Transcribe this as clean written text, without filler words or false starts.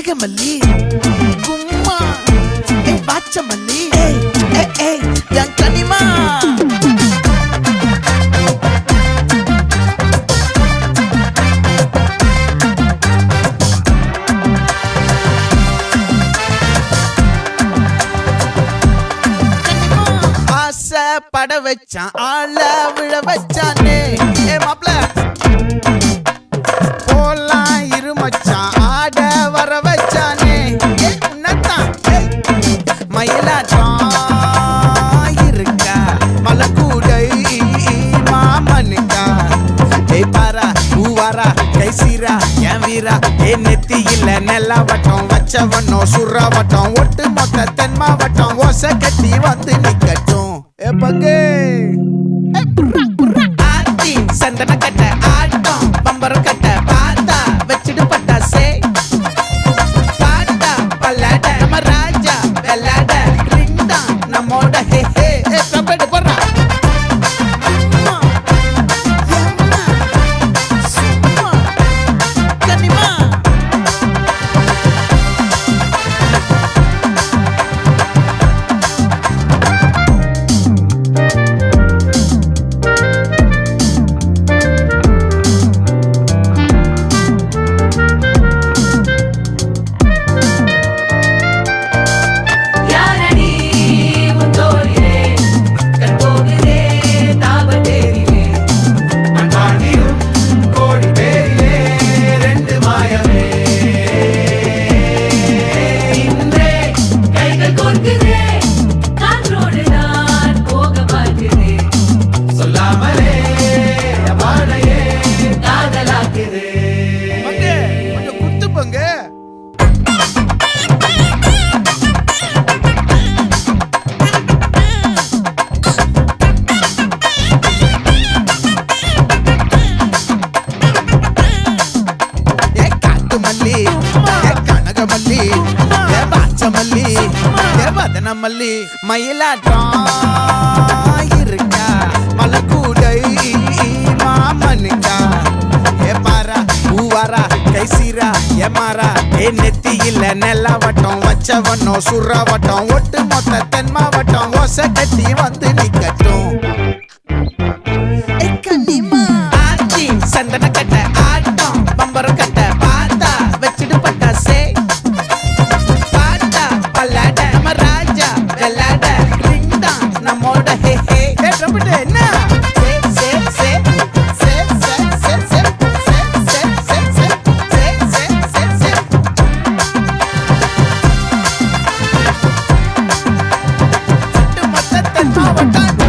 கனகமல்லி கும்மா பாச்சமல்லி என் கனிமா பட வச்சான் ஆள விழ வச்சானே மாப்ள போலாம் இருமச்சான் ஆட வர வச்சானே உன்னத்தான் மயிலாட்டம் இருக்கா மலக்கூடை மாமனுக்கா பாரா பூவாரா கைசீரா என் வீரா நெத்தி இல்ல நெல்லாவட்டம் வச்சவனோ சுறாவட்டம் ஒட்டு மொத்த தென் மாவட்டம் ஓசை கட்டி வந்து நிக்கட்டும் பங்கே ஆத்தி சந்தன கட்ட ஆட்டம் பம்பரம் கட்ட பாத்தா வச்சிடு பட்டாசே பாட்டா பல்லாட நம்ம ராஜா வெள்ளாட ரிங் தான் நம்மோட ஹே ஹே கபடி போடுறா கனகமல்லி பாச்சமல்லி வதனமல்லி மயிலாட்டம் இருக்கா மலக்கூடை மாமனுக்கா பாரா பூவாரா கைசீரா மாறா நெத்தி இல்ல நெல்லாவட்டம் வச்சவனோ சுறாவட்டம் ஒட்டு மொத்த தென் மாவட்டம் ஓசை கட்டி வந்து நிக்கட்டும் சந்தன கட்ட ஆட்டம் பம்பரம் கட்ட பாத்தா வச்சிடு பட்டாசே பாட்டா பல்லாட நம்ம ராஜா வெள்ளாட ரிங் தான் நம்மோட ஹே ஹே என்ன மொத்த தென் மாவட்டம்